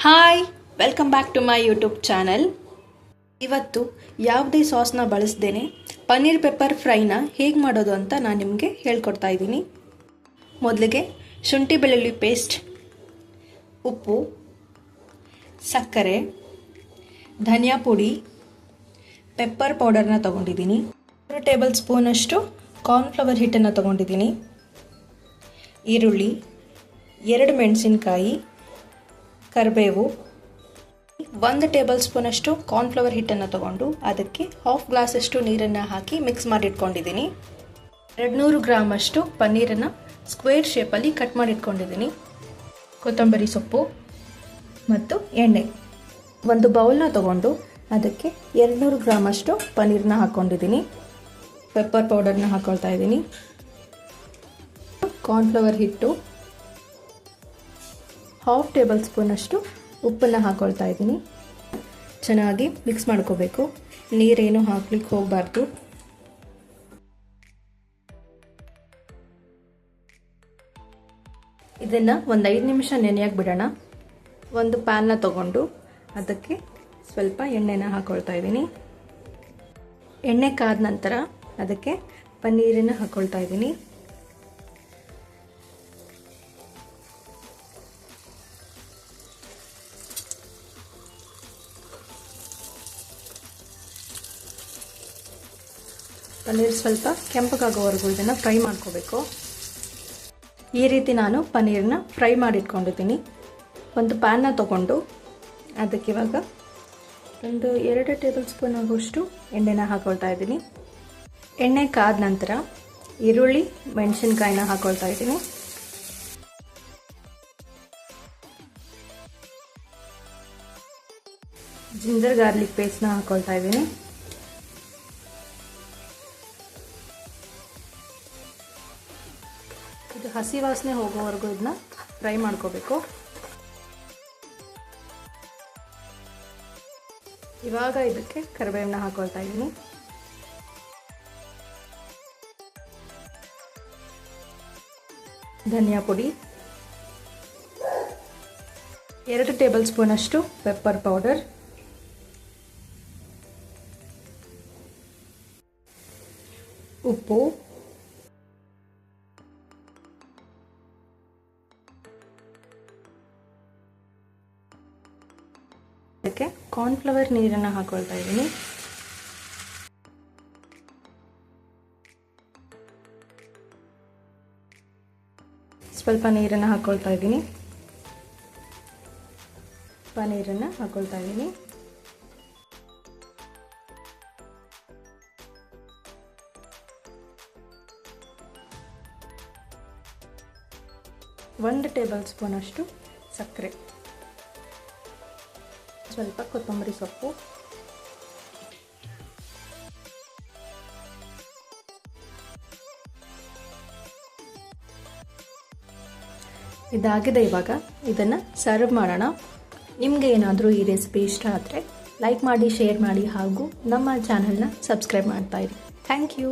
Hi, welcome back to my YouTube channel. ಇವತ್ತು ಯಾವುದೇ ಸಾಸ್ನ ಬಳಸ್ದೇನೆ paneer pepper ಫ್ರೈನ ಹೇಗೆ ಮಾಡೋದು ಅಂತ ನಾನು ನಿಮಗೆ ಹೇಳ್ಕೊಡ್ತಾ ಇದ್ದೀನಿ. ಮೊದಲಿಗೆ ಶುಂಠಿ ಬೆಳ್ಳುಳ್ಳಿ ಪೇಸ್ಟ್, ಉಪ್ಪು, ಸಕ್ಕರೆ, ಧನಿಯಾ ಪುಡಿ, ಪೆಪ್ಪರ್ ಪೌಡರ್ನ ತೊಗೊಂಡಿದ್ದೀನಿ. 2 ಟೇಬಲ್ ಸ್ಪೂನಷ್ಟು ಕಾರ್ನ್ಫ್ಲವರ್ ಹಿಟ್ಟನ್ನು ತೊಗೊಂಡಿದ್ದೀನಿ. ಈರುಳ್ಳಿ, 2 ಮೆಣಸಿನಕಾಯಿ, ಕರಿಬೇವು, 1 ಟೇಬಲ್ ಸ್ಪೂನಷ್ಟು ಕಾರ್ನ್ಫ್ಲವರ್ ಹಿಟ್ಟನ್ನು ತಗೊಂಡು ಅದಕ್ಕೆ 1/2 ಗ್ಲಾಸಷ್ಟು ನೀರನ್ನು ಹಾಕಿ ಮಿಕ್ಸ್ ಮಾಡಿ ಇಟ್ಕೊಂಡಿದ್ದೀನಿ. 200 ಗ್ರಾಮ್ ಅಷ್ಟು ಪನ್ನೀರನ್ನು ಸ್ಕ್ವೇರ್ ಶೇಪಲ್ಲಿ ಕಟ್ ಮಾಡಿ ಇಟ್ಕೊಂಡಿದ್ದೀನಿ. ಕೊತ್ತಂಬರಿ ಸೊಪ್ಪು ಮತ್ತು ಎಣ್ಣೆ. ಒಂದು ಬೌಲ್ನ ತಗೊಂಡು ಅದಕ್ಕೆ 200 ಗ್ರಾಮ್ ಅಷ್ಟು ಪನ್ನೀರನ್ನ ಹಾಕ್ಕೊಂಡಿದ್ದೀನಿ. ಪೆಪ್ಪರ್ ಪೌಡರ್ನ ಹಾಕ್ಕೊಳ್ತಾ ಇದ್ದೀನಿ. ಕಾರ್ನ್ಫ್ಲವರ್ ಹಿಟ್ಟು, 1/2 ಟೇಬಲ್ ಸ್ಪೂನಷ್ಟು ಉಪ್ಪನ್ನು ಹಾಕ್ಕೊಳ್ತಾ ಇದ್ದೀನಿ. ಚೆನ್ನಾಗಿ ಮಿಕ್ಸ್ ಮಾಡ್ಕೋಬೇಕು. ನೀರೇನು ಹಾಕ್ಲಿಕ್ಕೆ ಹೋಗಬಾರ್ದು. ಇದನ್ನು ಒಂದು 5 ನಿಮಿಷ ನೆನೆಯಕ್ಕೆ ಬಿಡೋಣ. ಒಂದು ಪ್ಯಾನ್ನ ತಗೊಂಡು ಅದಕ್ಕೆ ಸ್ವಲ್ಪ ಎಣ್ಣೆನ ಹಾಕ್ಕೊಳ್ತಾ ಇದ್ದೀನಿ. ಎಣ್ಣೆ ಕಾದ ನಂತರ ಅದಕ್ಕೆ ಪನ್ನೀರನ್ನು ಹಾಕ್ಕೊಳ್ತಾ ಇದ್ದೀನಿ. ಪನ್ನೀರ್ ಸ್ವಲ್ಪ ಕೆಂಪಗಾಗೋವರೆಗೂ ಇದನ್ನು ಫ್ರೈ ಮಾಡ್ಕೋಬೇಕು. ಈ ರೀತಿ ನಾನು ಪನ್ನೀರನ್ನ ಫ್ರೈ ಮಾಡಿಟ್ಕೊಂಡಿದ್ದೀನಿ. ಒಂದು ಪ್ಯಾನ್ನ ತೊಗೊಂಡು ಅದಕ್ಕೆ ಇವಾಗ ಒಂದು 2 ಟೇಬಲ್ ಸ್ಪೂನ್ ಆಗುವಷ್ಟು ಎಣ್ಣೆನ ಹಾಕ್ಕೊಳ್ತಾ ಇದ್ದೀನಿ. ಎಣ್ಣೆ ಕಾದ ನಂತರ ಈರುಳ್ಳಿ, ಮೆಣಸಿನ್ಕಾಯಿನ ಹಾಕ್ಕೊಳ್ತಾ ಇದ್ದೀನಿ. ಜಿಂಜರ್ ಗಾರ್ಲಿಕ್ ಪೇಸ್ಟ್ನ ಹಾಕ್ಕೊಳ್ತಾ ಇದ್ದೀನಿ. ಇದು ಹಸಿ ವಾಸನೆ ಹೋಗೋವರೆಗೂ ಇದನ್ನ ಫ್ರೈ ಮಾಡ್ಕೋಬೇಕು. ಇವಾಗ ಇದಕ್ಕೆ ಕರಿಬೇವನ್ನ ಹಾಕೊಳ್ತಾ ಇದ್ದೀನಿ. ಧನಿಯಾ ಪುಡಿ, 2 ಟೇಬಲ್ ಸ್ಪೂನ್ ಅಷ್ಟು ಪೆಪ್ಪರ್ ಪೌಡರ್, ಉಪ್ಪು, ಅದಕ್ಕೆ ಕಾರ್ನ್ಫ್ಲವರ್ ನೀರನ್ನು ಹಾಕೊಳ್ತಾ ಇದ್ದೀನಿ. ಸ್ವಲ್ಪ ನೀರನ್ನು ಹಾಕೊಳ್ತಾ ಇದ್ದೀನಿ. ಪನ್ನೀರನ್ನು ಹಾಕೊಳ್ತಾ ಇದ್ದೀನಿ. ಒಂದು ಟೇಬಲ್ ಸ್ಪೂನ್ ಅಷ್ಟು ಸಕ್ಕರೆ, ಸ್ವಲ್ಪ ಕೊತ್ತಂಬರಿ ಸೊಪ್ಪು, ಇದಾಗಿದೆ. ಇವಾಗ ಇದನ್ನು ಸರ್ವ್ ಮಾಡೋಣ. ನಿಮಗೆ ಏನಾದರೂ ಈ ರೆಸಿಪಿ ಇಷ್ಟ ಆದರೆ ಲೈಕ್ ಮಾಡಿ, ಶೇರ್ ಮಾಡಿ ಹಾಗೂ ನಮ್ಮ ಚಾನಲ್ನ ಸಬ್ಸ್ಕ್ರೈಬ್ ಮಾಡ್ತಾ ಇರಿ. Thank you.